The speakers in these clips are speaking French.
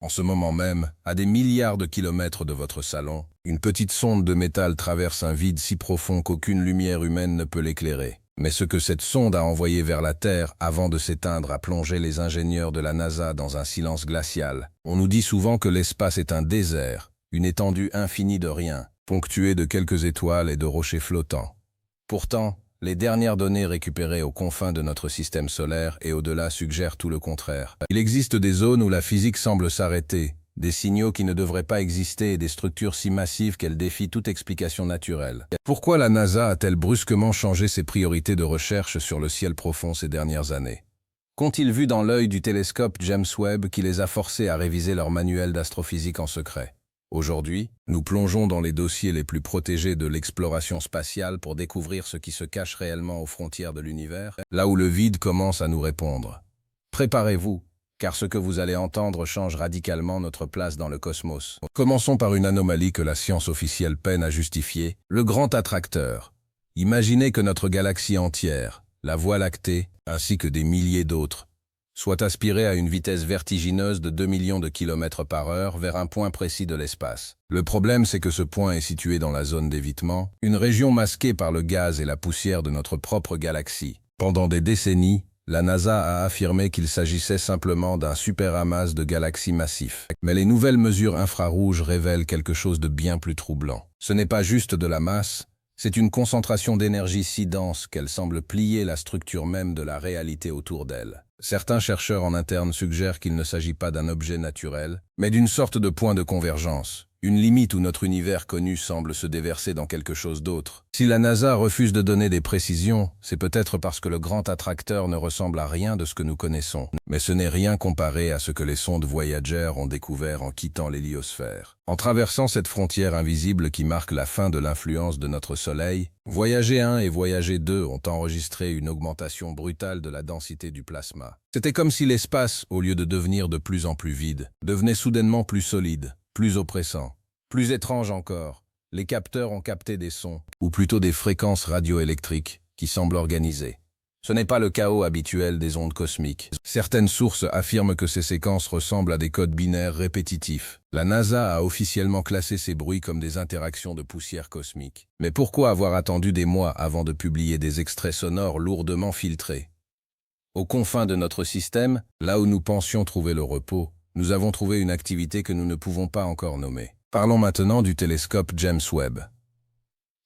En ce moment même, à des milliards de kilomètres de votre salon, une petite sonde de métal traverse un vide si profond qu'aucune lumière humaine ne peut l'éclairer. Mais ce que cette sonde a envoyé vers la Terre avant de s'éteindre a plongé les ingénieurs de la NASA dans un silence glacial. On nous dit souvent que l'espace est un désert, une étendue infinie de rien, ponctuée de quelques étoiles et de rochers flottants. Pourtant, les dernières données récupérées aux confins de notre système solaire et au-delà suggèrent tout le contraire. Il existe des zones où la physique semble s'arrêter, des signaux qui ne devraient pas exister et des structures si massives qu'elles défient toute explication naturelle. Pourquoi la NASA a-t-elle brusquement changé ses priorités de recherche sur le ciel profond ces dernières années? Qu'ont-ils vu dans l'œil du télescope James Webb qui les a forcés à réviser leur manuel d'astrophysique en secret? Aujourd'hui, nous plongeons dans les dossiers les plus protégés de l'exploration spatiale pour découvrir ce qui se cache réellement aux frontières de l'univers, là où le vide commence à nous répondre. Préparez-vous, car ce que vous allez entendre change radicalement notre place dans le cosmos. Commençons par une anomalie que la science officielle peine à justifier, le grand attracteur. Imaginez que notre galaxie entière, la Voie lactée, ainsi que des milliers d'autres, soit aspirée à une vitesse vertigineuse de 2 millions de kilomètres par heure vers un point précis de l'espace. Le problème, c'est que ce point est situé dans la zone d'évitement, une région masquée par le gaz et la poussière de notre propre galaxie. Pendant des décennies, la NASA a affirmé qu'il s'agissait simplement d'un superamas de galaxies massifs. Mais les nouvelles mesures infrarouges révèlent quelque chose de bien plus troublant. Ce n'est pas juste de la masse, c'est une concentration d'énergie si dense qu'elle semble plier la structure même de la réalité autour d'elle. Certains chercheurs en interne suggèrent qu'il ne s'agit pas d'un objet naturel, mais d'une sorte de point de convergence, une limite où notre univers connu semble se déverser dans quelque chose d'autre. Si la NASA refuse de donner des précisions, c'est peut-être parce que le grand attracteur ne ressemble à rien de ce que nous connaissons. Mais ce n'est rien comparé à ce que les sondes Voyager ont découvert en quittant l'héliosphère. En traversant cette frontière invisible qui marque la fin de l'influence de notre Soleil, Voyager 1 et Voyager 2 ont enregistré une augmentation brutale de la densité du plasma. C'était comme si l'espace, au lieu de devenir de plus en plus vide, devenait soudainement plus solide, plus oppressant. Plus étrange encore, les capteurs ont capté des sons, ou plutôt des fréquences radioélectriques, qui semblent organisées. Ce n'est pas le chaos habituel des ondes cosmiques. Certaines sources affirment que ces séquences ressemblent à des codes binaires répétitifs. La NASA a officiellement classé ces bruits comme des interactions de poussière cosmique. Mais pourquoi avoir attendu des mois avant de publier des extraits sonores lourdement filtrés? Aux confins de notre système, là où nous pensions trouver le repos, nous avons trouvé une activité que nous ne pouvons pas encore nommer. Parlons maintenant du télescope James Webb.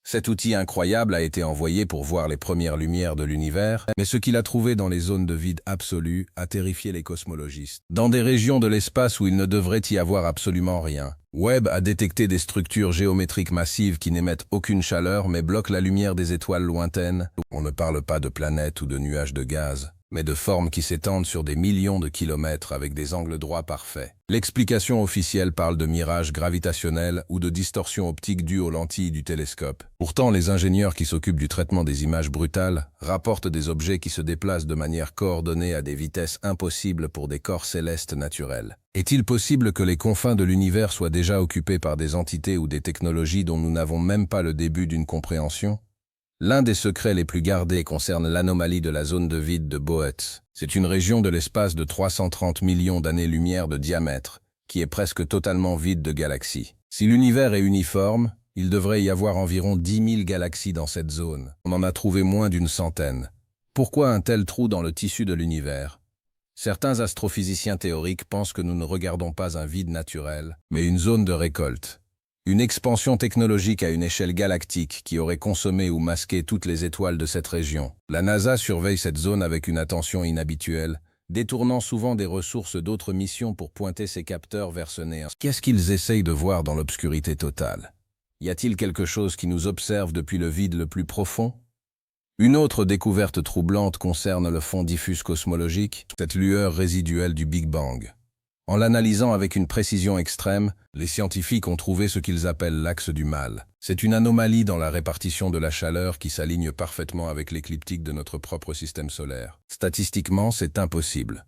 Cet outil incroyable a été envoyé pour voir les premières lumières de l'univers, mais ce qu'il a trouvé dans les zones de vide absolu a terrifié les cosmologistes. Dans des régions de l'espace où il ne devrait y avoir absolument rien, Webb a détecté des structures géométriques massives qui n'émettent aucune chaleur mais bloquent la lumière des étoiles lointaines. On ne parle pas de planètes ou de nuages de gaz, mais de formes qui s'étendent sur des millions de kilomètres avec des angles droits parfaits. L'explication officielle parle de mirages gravitationnels ou de distorsions optiques dues aux lentilles du télescope. Pourtant, les ingénieurs qui s'occupent du traitement des images brutales rapportent des objets qui se déplacent de manière coordonnée à des vitesses impossibles pour des corps célestes naturels. Est-il possible que les confins de l'univers soient déjà occupés par des entités ou des technologies dont nous n'avons même pas le début d'une compréhension? L'un des secrets les plus gardés concerne l'anomalie de la zone de vide de Boötz. C'est une région de l'espace de 330 millions d'années-lumière de diamètre, qui est presque totalement vide de galaxies. Si l'univers est uniforme, il devrait y avoir environ 10 000 galaxies dans cette zone. On en a trouvé moins d'une centaine. Pourquoi un tel trou dans le tissu de l'univers? Certains astrophysiciens théoriques pensent que nous ne regardons pas un vide naturel, mais une zone de récolte. Une expansion technologique à une échelle galactique qui aurait consommé ou masqué toutes les étoiles de cette région. La NASA surveille cette zone avec une attention inhabituelle, détournant souvent des ressources d'autres missions pour pointer ses capteurs vers ce néant. Qu'est-ce qu'ils essayent de voir dans l'obscurité totale? Y a-t-il quelque chose qui nous observe depuis le vide le plus profond? Une autre découverte troublante concerne le fond diffus cosmologique, cette lueur résiduelle du Big Bang. En l'analysant avec une précision extrême, les scientifiques ont trouvé ce qu'ils appellent l'axe du mal. C'est une anomalie dans la répartition de la chaleur qui s'aligne parfaitement avec l'écliptique de notre propre système solaire. Statistiquement, c'est impossible.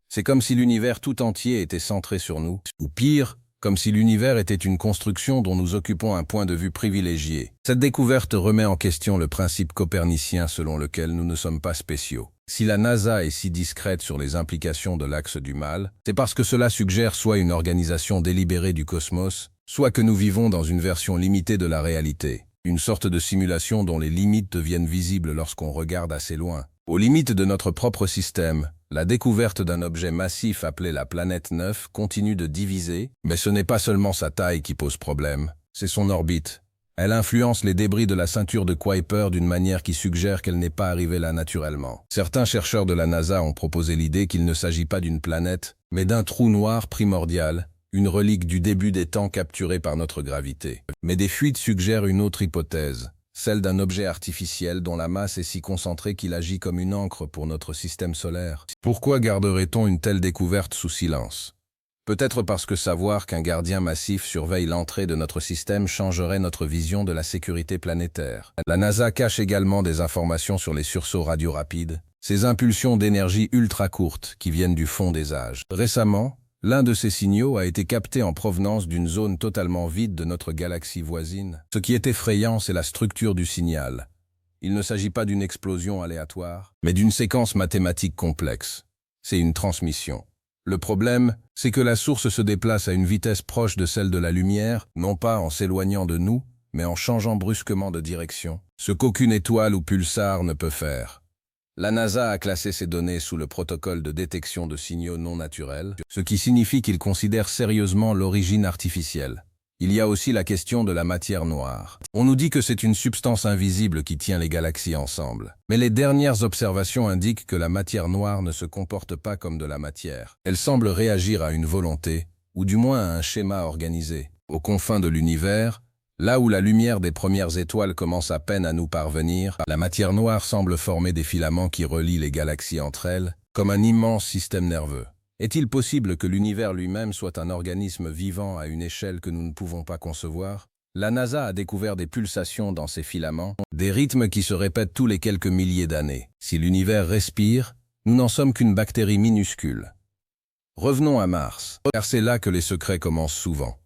C'est comme si l'univers tout entier était centré sur nous, ou pire, comme si l'univers était une construction dont nous occupons un point de vue privilégié. Cette découverte remet en question le principe copernicien selon lequel nous ne sommes pas spéciaux. Si la NASA est si discrète sur les implications de l'axe du mal, c'est parce que cela suggère soit une organisation délibérée du cosmos, soit que nous vivons dans une version limitée de la réalité, une sorte de simulation dont les limites deviennent visibles lorsqu'on regarde assez loin. Aux limites de notre propre système, la découverte d'un objet massif appelé la planète 9 continue de diviser, mais ce n'est pas seulement sa taille qui pose problème, c'est son orbite. Elle influence les débris de la ceinture de Kuiper d'une manière qui suggère qu'elle n'est pas arrivée là naturellement. Certains chercheurs de la NASA ont proposé l'idée qu'il ne s'agit pas d'une planète, mais d'un trou noir primordial, une relique du début des temps capturée par notre gravité. Mais des fuites suggèrent une autre hypothèse, celle d'un objet artificiel dont la masse est si concentrée qu'il agit comme une encre pour notre système solaire. Pourquoi garderait-on une telle découverte sous silence? Peut-être parce que savoir qu'un gardien massif surveille l'entrée de notre système changerait notre vision de la sécurité planétaire. La NASA cache également des informations sur les sursauts radio rapides, ces impulsions d'énergie ultra courtes qui viennent du fond des âges. Récemment, l'un de ces signaux a été capté en provenance d'une zone totalement vide de notre galaxie voisine. Ce qui est effrayant, c'est la structure du signal. Il ne s'agit pas d'une explosion aléatoire, mais d'une séquence mathématique complexe. C'est une transmission. Le problème, c'est que la source se déplace à une vitesse proche de celle de la lumière, non pas en s'éloignant de nous, mais en changeant brusquement de direction, ce qu'aucune étoile ou pulsar ne peut faire. La NASA a classé ces données sous le protocole de détection de signaux non naturels, ce qui signifie qu'il considère sérieusement l'origine artificielle. Il y a aussi la question de la matière noire. On nous dit que c'est une substance invisible qui tient les galaxies ensemble. Mais les dernières observations indiquent que la matière noire ne se comporte pas comme de la matière. Elle semble réagir à une volonté, ou du moins à un schéma organisé. Aux confins de l'univers, là où la lumière des premières étoiles commence à peine à nous parvenir, la matière noire semble former des filaments qui relient les galaxies entre elles, comme un immense système nerveux. Est-il possible que l'univers lui-même soit un organisme vivant à une échelle que nous ne pouvons pas concevoir? La NASA a découvert des pulsations dans ces filaments, des rythmes qui se répètent tous les quelques milliers d'années. Si l'univers respire, nous n'en sommes qu'une bactérie minuscule. Revenons à Mars, car c'est là que les secrets commencent souvent.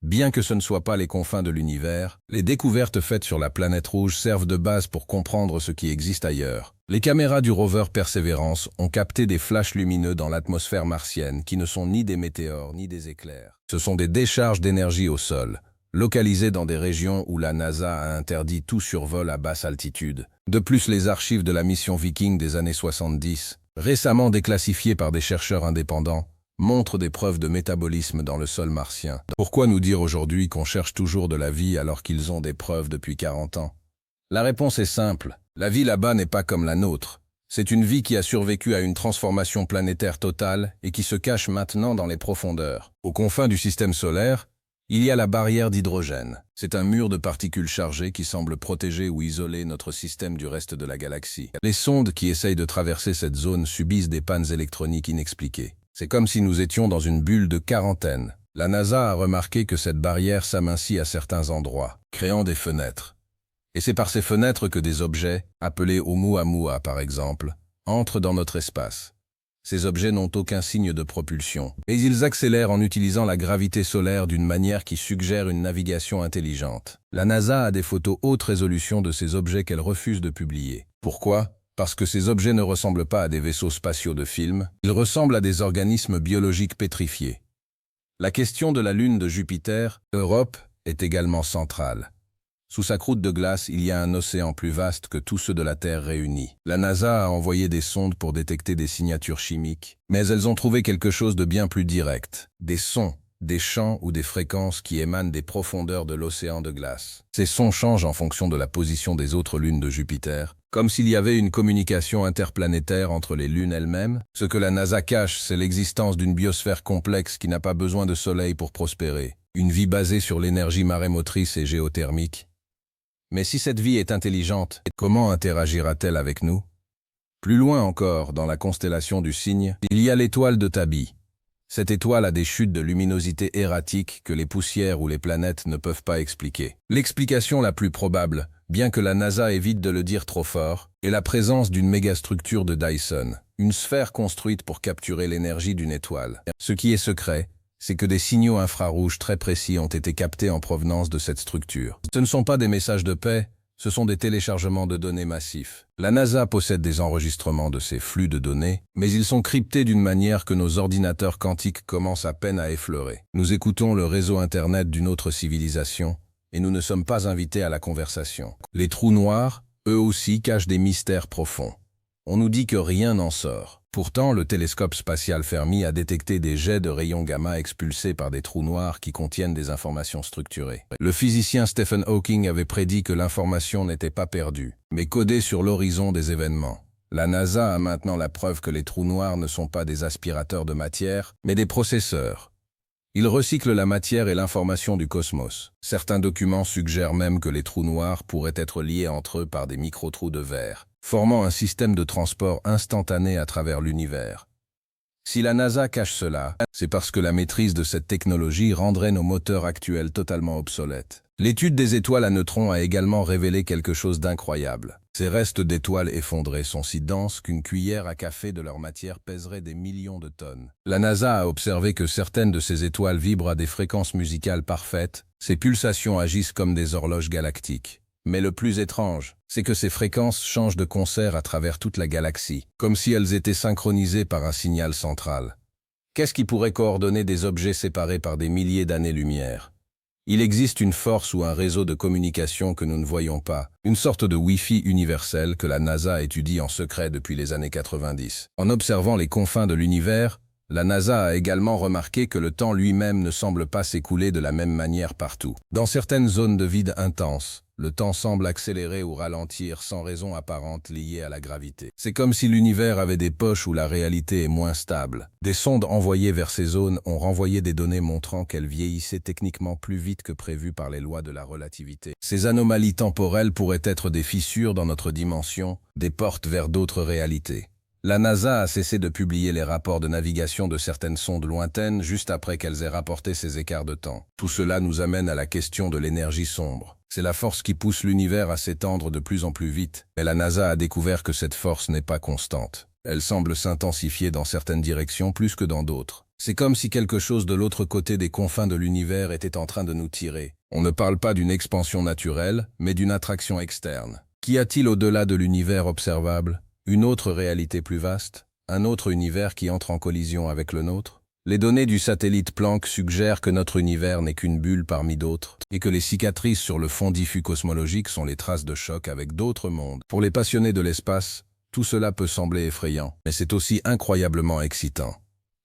Bien que ce ne soient pas les confins de l'univers, les découvertes faites sur la planète rouge servent de base pour comprendre ce qui existe ailleurs. Les caméras du rover Perseverance ont capté des flashs lumineux dans l'atmosphère martienne qui ne sont ni des météores ni des éclairs. Ce sont des décharges d'énergie au sol, localisées dans des régions où la NASA a interdit tout survol à basse altitude. De plus, les archives de la mission Viking des années 70, récemment déclassifiées par des chercheurs indépendants, montrent des preuves de métabolisme dans le sol martien. Pourquoi nous dire aujourd'hui qu'on cherche toujours de la vie alors qu'ils ont des preuves depuis 40 ans? La réponse est simple. La vie là-bas n'est pas comme la nôtre. C'est une vie qui a survécu à une transformation planétaire totale et qui se cache maintenant dans les profondeurs. Aux confins du système solaire, il y a la barrière d'hydrogène. C'est un mur de particules chargées qui semble protéger ou isoler notre système du reste de la galaxie. Les sondes qui essayent de traverser cette zone subissent des pannes électroniques inexpliquées. C'est comme si nous étions dans une bulle de quarantaine. La NASA a remarqué que cette barrière s'amincit à certains endroits, créant des fenêtres. Et c'est par ces fenêtres que des objets, appelés Oumuamua par exemple, entrent dans notre espace. Ces objets n'ont aucun signe de propulsion, mais ils accélèrent en utilisant la gravité solaire d'une manière qui suggère une navigation intelligente. La NASA a des photos haute résolution de ces objets qu'elle refuse de publier. Pourquoi ? Parce que ces objets ne ressemblent pas à des vaisseaux spatiaux de film, ils ressemblent à des organismes biologiques pétrifiés. La question de la lune de Jupiter, Europe, est également centrale. Sous sa croûte de glace, il y a un océan plus vaste que tous ceux de la Terre réunis. La NASA a envoyé des sondes pour détecter des signatures chimiques, mais elles ont trouvé quelque chose de bien plus direct. Des sons, des chants ou des fréquences qui émanent des profondeurs de l'océan de glace. Ces sons changent en fonction de la position des autres lunes de Jupiter, comme s'il y avait une communication interplanétaire entre les lunes elles-mêmes. Ce que la NASA cache, c'est l'existence d'une biosphère complexe qui n'a pas besoin de soleil pour prospérer. Une vie basée sur l'énergie marémotrice et géothermique. Mais si cette vie est intelligente, comment interagira-t-elle avec nous? Plus loin encore, dans la constellation du Cygne, il y a l'étoile de Tabi. Cette étoile a des chutes de luminosité erratiques que les poussières ou les planètes ne peuvent pas expliquer. L'explication la plus probable, bien que la NASA évite de le dire trop fort, est la présence d'une mégastructure de Dyson, une sphère construite pour capturer l'énergie d'une étoile. Ce qui est secret, c'est que des signaux infrarouges très précis ont été captés en provenance de cette structure. Ce ne sont pas des messages de paix, ce sont des téléchargements de données massifs. La NASA possède des enregistrements de ces flux de données, mais ils sont cryptés d'une manière que nos ordinateurs quantiques commencent à peine à effleurer. Nous écoutons le réseau Internet d'une autre civilisation, et nous ne sommes pas invités à la conversation. Les trous noirs, eux aussi, cachent des mystères profonds. On nous dit que rien n'en sort. Pourtant, le télescope spatial Fermi a détecté des jets de rayons gamma expulsés par des trous noirs qui contiennent des informations structurées. Le physicien Stephen Hawking avait prédit que l'information n'était pas perdue, mais codée sur l'horizon des événements. La NASA a maintenant la preuve que les trous noirs ne sont pas des aspirateurs de matière, mais des processeurs. Ils recyclent la matière et l'information du cosmos. Certains documents suggèrent même que les trous noirs pourraient être liés entre eux par des micro-trous de verre, formant un système de transport instantané à travers l'univers. Si la NASA cache cela, c'est parce que la maîtrise de cette technologie rendrait nos moteurs actuels totalement obsolètes. L'étude des étoiles à neutrons a également révélé quelque chose d'incroyable. Ces restes d'étoiles effondrées sont si denses qu'une cuillère à café de leur matière pèserait des millions de tonnes. La NASA a observé que certaines de ces étoiles vibrent à des fréquences musicales parfaites. Ces pulsations agissent comme des horloges galactiques. Mais le plus étrange, c'est que ces fréquences changent de concert à travers toute la galaxie, comme si elles étaient synchronisées par un signal central. Qu'est-ce qui pourrait coordonner des objets séparés par des milliers d'années-lumière ? Il existe une force ou un réseau de communication que nous ne voyons pas, une sorte de Wi-Fi universel que la NASA étudie en secret depuis les années 90. En observant les confins de l'univers, la NASA a également remarqué que le temps lui-même ne semble pas s'écouler de la même manière partout. Dans certaines zones de vide intense, le temps semble accélérer ou ralentir sans raison apparente liée à la gravité. C'est comme si l'univers avait des poches où la réalité est moins stable. Des sondes envoyées vers ces zones ont renvoyé des données montrant qu'elles vieillissaient techniquement plus vite que prévu par les lois de la relativité. Ces anomalies temporelles pourraient être des fissures dans notre dimension, des portes vers d'autres réalités. La NASA a cessé de publier les rapports de navigation de certaines sondes lointaines juste après qu'elles aient rapporté ces écarts de temps. Tout cela nous amène à la question de l'énergie sombre. C'est la force qui pousse l'univers à s'étendre de plus en plus vite, mais la NASA a découvert que cette force n'est pas constante. Elle semble s'intensifier dans certaines directions plus que dans d'autres. C'est comme si quelque chose de l'autre côté des confins de l'univers était en train de nous tirer. On ne parle pas d'une expansion naturelle, mais d'une attraction externe. Qu'y a-t-il au-delà de l'univers observable ? Une autre réalité plus vaste, un autre univers qui entre en collision avec le nôtre. Les données du satellite Planck suggèrent que notre univers n'est qu'une bulle parmi d'autres et que les cicatrices sur le fond diffus cosmologique sont les traces de choc avec d'autres mondes. Pour les passionnés de l'espace, tout cela peut sembler effrayant, mais c'est aussi incroyablement excitant.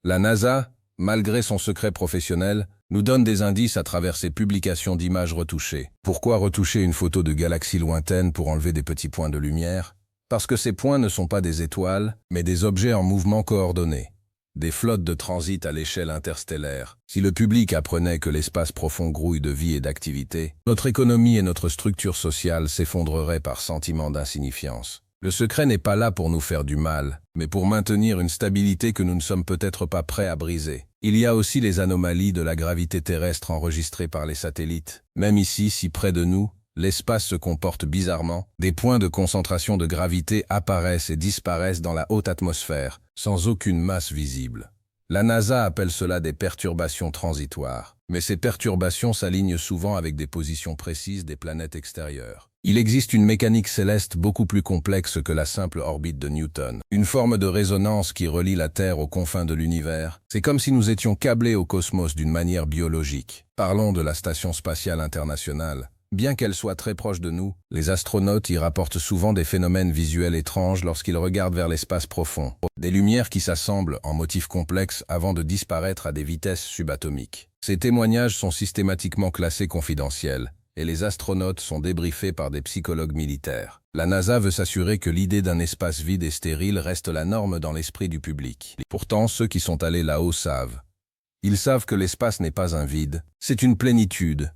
La NASA, malgré son secret professionnel, nous donne des indices à travers ses publications d'images retouchées. Pourquoi retoucher une photo de galaxie lointaine pour enlever des petits points de lumière ? Parce que ces points ne sont pas des étoiles, mais des objets en mouvement coordonné. Des flottes de transit à l'échelle interstellaire. Si le public apprenait que l'espace profond grouille de vie et d'activité, notre économie et notre structure sociale s'effondreraient par sentiment d'insignifiance. Le secret n'est pas là pour nous faire du mal, mais pour maintenir une stabilité que nous ne sommes peut-être pas prêts à briser. Il y a aussi les anomalies de la gravité terrestre enregistrées par les satellites. Même ici, si près de nous, l'espace se comporte bizarrement. Des points de concentration de gravité apparaissent et disparaissent dans la haute atmosphère, sans aucune masse visible. La NASA appelle cela des perturbations transitoires. Mais ces perturbations s'alignent souvent avec des positions précises des planètes extérieures. Il existe une mécanique céleste beaucoup plus complexe que la simple orbite de Newton. Une forme de résonance qui relie la Terre aux confins de l'univers. C'est comme si nous étions câblés au cosmos d'une manière biologique. Parlons de la Station spatiale internationale. Bien qu'elle soit très proche de nous, les astronautes y rapportent souvent des phénomènes visuels étranges lorsqu'ils regardent vers l'espace profond. Des lumières qui s'assemblent en motifs complexes avant de disparaître à des vitesses subatomiques. Ces témoignages sont systématiquement classés confidentiels, et les astronautes sont débriefés par des psychologues militaires. La NASA veut s'assurer que l'idée d'un espace vide et stérile reste la norme dans l'esprit du public. Pourtant, ceux qui sont allés là-haut savent. Ils savent que l'espace n'est pas un vide, c'est une plénitude.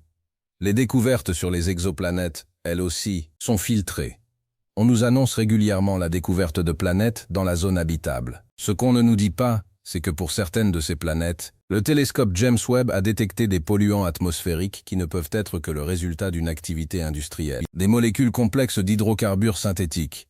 Les découvertes sur les exoplanètes, elles aussi, sont filtrées. On nous annonce régulièrement la découverte de planètes dans la zone habitable. Ce qu'on ne nous dit pas, c'est que pour certaines de ces planètes, le télescope James Webb a détecté des polluants atmosphériques qui ne peuvent être que le résultat d'une activité industrielle. Des molécules complexes d'hydrocarbures synthétiques.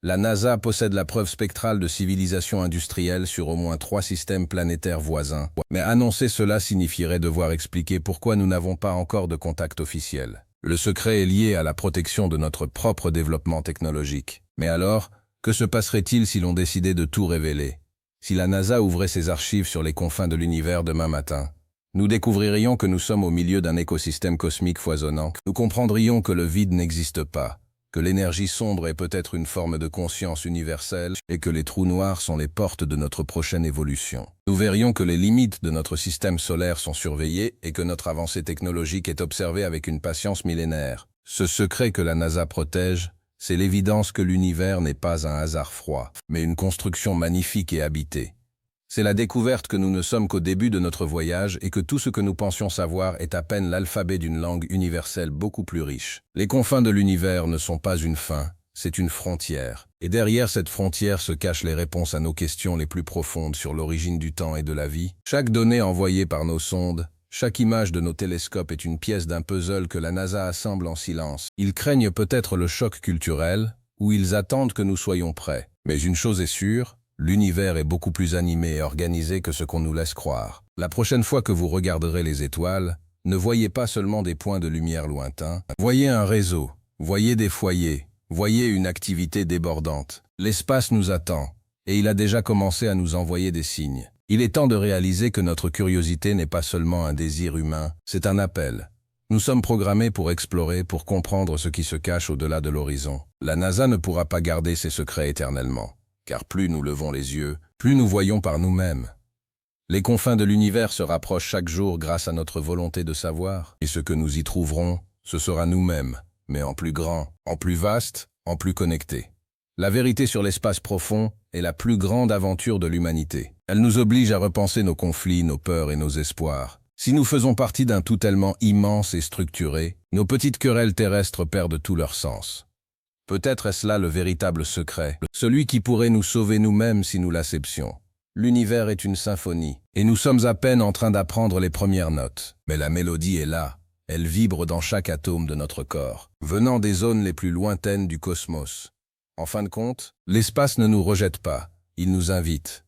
La NASA possède la preuve spectrale de civilisation industrielle sur au moins 3 systèmes planétaires voisins. Mais annoncer cela signifierait devoir expliquer pourquoi nous n'avons pas encore de contact officiel. Le secret est lié à la protection de notre propre développement technologique. Mais alors, que se passerait-il si l'on décidait de tout révéler? Si la NASA ouvrait ses archives sur les confins de l'univers demain matin, nous découvririons que nous sommes au milieu d'un écosystème cosmique foisonnant. Nous comprendrions que le vide n'existe pas, que l'énergie sombre est peut-être une forme de conscience universelle et que les trous noirs sont les portes de notre prochaine évolution. Nous verrions que les limites de notre système solaire sont surveillées et que notre avancée technologique est observée avec une patience millénaire. Ce secret que la NASA protège, c'est l'évidence que l'univers n'est pas un hasard froid, mais une construction magnifique et habitée. C'est la découverte que nous ne sommes qu'au début de notre voyage et que tout ce que nous pensions savoir est à peine l'alphabet d'une langue universelle beaucoup plus riche. Les confins de l'univers ne sont pas une fin, c'est une frontière. Et derrière cette frontière se cachent les réponses à nos questions les plus profondes sur l'origine du temps et de la vie. Chaque donnée envoyée par nos sondes, chaque image de nos télescopes est une pièce d'un puzzle que la NASA assemble en silence. Ils craignent peut-être le choc culturel, ou ils attendent que nous soyons prêts. Mais une chose est sûre, l'univers est beaucoup plus animé et organisé que ce qu'on nous laisse croire. La prochaine fois que vous regarderez les étoiles, ne voyez pas seulement des points de lumière lointains. Voyez un réseau, voyez des foyers, voyez une activité débordante. L'espace nous attend, et il a déjà commencé à nous envoyer des signes. Il est temps de réaliser que notre curiosité n'est pas seulement un désir humain, c'est un appel. Nous sommes programmés pour explorer, pour comprendre ce qui se cache au-delà de l'horizon. La NASA ne pourra pas garder ses secrets éternellement, car plus nous levons les yeux, plus nous voyons par nous-mêmes. Les confins de l'univers se rapprochent chaque jour grâce à notre volonté de savoir, et ce que nous y trouverons, ce sera nous-mêmes, mais en plus grand, en plus vaste, en plus connecté. La vérité sur l'espace profond est la plus grande aventure de l'humanité. Elle nous oblige à repenser nos conflits, nos peurs et nos espoirs. Si nous faisons partie d'un tout tellement immense et structuré, nos petites querelles terrestres perdent tout leur sens. Peut-être est-ce là le véritable secret, celui qui pourrait nous sauver nous-mêmes si nous l'acceptions. L'univers est une symphonie, et nous sommes à peine en train d'apprendre les premières notes. Mais la mélodie est là, elle vibre dans chaque atome de notre corps, venant des zones les plus lointaines du cosmos. En fin de compte, l'espace ne nous rejette pas, il nous invite.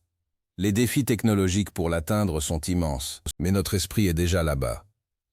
Les défis technologiques pour l'atteindre sont immenses, mais notre esprit est déjà là-bas.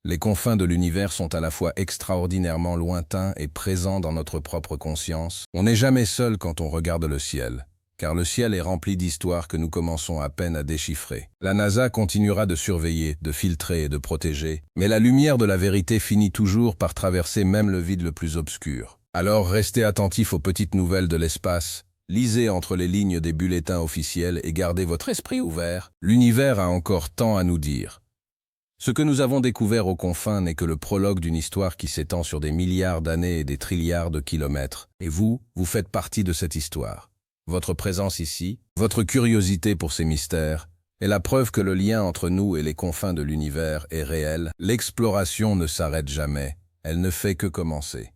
Les confins de l'univers sont à la fois extraordinairement lointains et présents dans notre propre conscience. On n'est jamais seul quand on regarde le ciel, car le ciel est rempli d'histoires que nous commençons à peine à déchiffrer. La NASA continuera de surveiller, de filtrer et de protéger, mais la lumière de la vérité finit toujours par traverser même le vide le plus obscur. Alors restez attentifs aux petites nouvelles de l'espace, lisez entre les lignes des bulletins officiels et gardez votre esprit ouvert. L'univers a encore tant à nous dire. Ce que nous avons découvert aux confins n'est que le prologue d'une histoire qui s'étend sur des milliards d'années et des trilliards de kilomètres. Et vous faites partie de cette histoire. Votre présence ici, votre curiosité pour ces mystères, est la preuve que le lien entre nous et les confins de l'univers est réel. L'exploration ne s'arrête jamais, elle ne fait que commencer.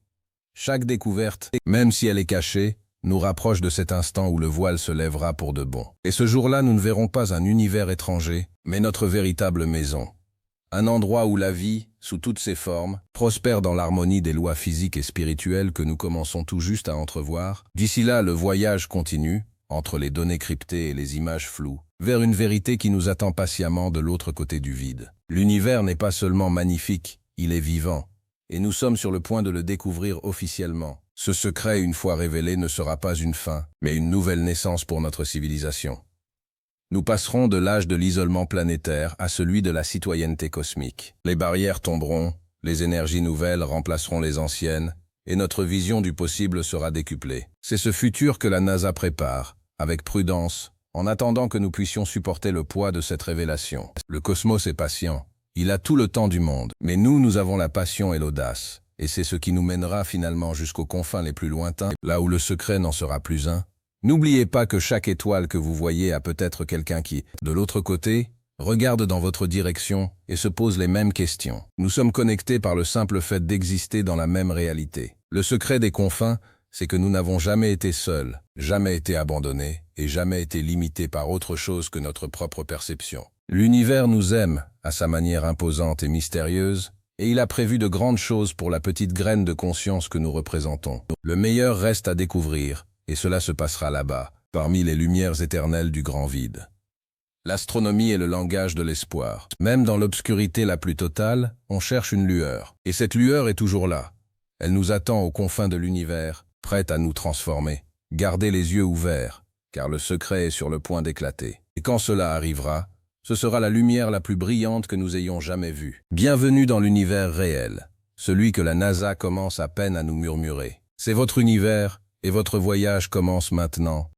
Chaque découverte, même si elle est cachée, nous rapproche de cet instant où le voile se lèvera pour de bon. Et ce jour-là, nous ne verrons pas un univers étranger, mais notre véritable maison. Un endroit où la vie, sous toutes ses formes, prospère dans l'harmonie des lois physiques et spirituelles que nous commençons tout juste à entrevoir. D'ici là, le voyage continue, entre les données cryptées et les images floues, vers une vérité qui nous attend patiemment de l'autre côté du vide. L'univers n'est pas seulement magnifique, il est vivant. Et nous sommes sur le point de le découvrir officiellement. Ce secret, une fois révélé, ne sera pas une fin, mais une nouvelle naissance pour notre civilisation. Nous passerons de l'âge de l'isolement planétaire à celui de la citoyenneté cosmique. Les barrières tomberont, les énergies nouvelles remplaceront les anciennes, et notre vision du possible sera décuplée. C'est ce futur que la NASA prépare, avec prudence, en attendant que nous puissions supporter le poids de cette révélation. Le cosmos est patient. Il a tout le temps du monde, mais nous avons la passion et l'audace, et c'est ce qui nous mènera finalement jusqu'aux confins les plus lointains, là où le secret n'en sera plus un. N'oubliez pas que chaque étoile que vous voyez a peut-être quelqu'un qui, de l'autre côté, regarde dans votre direction et se pose les mêmes questions. Nous sommes connectés par le simple fait d'exister dans la même réalité. Le secret des confins, c'est que nous n'avons jamais été seuls, jamais été abandonnés et jamais été limités par autre chose que notre propre perception. L'univers nous aime, à sa manière imposante et mystérieuse, et il a prévu de grandes choses pour la petite graine de conscience que nous représentons. Le meilleur reste à découvrir, et cela se passera là-bas, parmi les lumières éternelles du grand vide. L'astronomie est le langage de l'espoir. Même dans l'obscurité la plus totale, on cherche une lueur. Et cette lueur est toujours là. Elle nous attend aux confins de l'univers, prête à nous transformer. Gardez les yeux ouverts, car le secret est sur le point d'éclater. Et quand cela arrivera, ce sera la lumière la plus brillante que nous ayons jamais vue. Bienvenue dans l'univers réel, celui que la NASA commence à peine à nous murmurer. C'est votre univers, et votre voyage commence maintenant.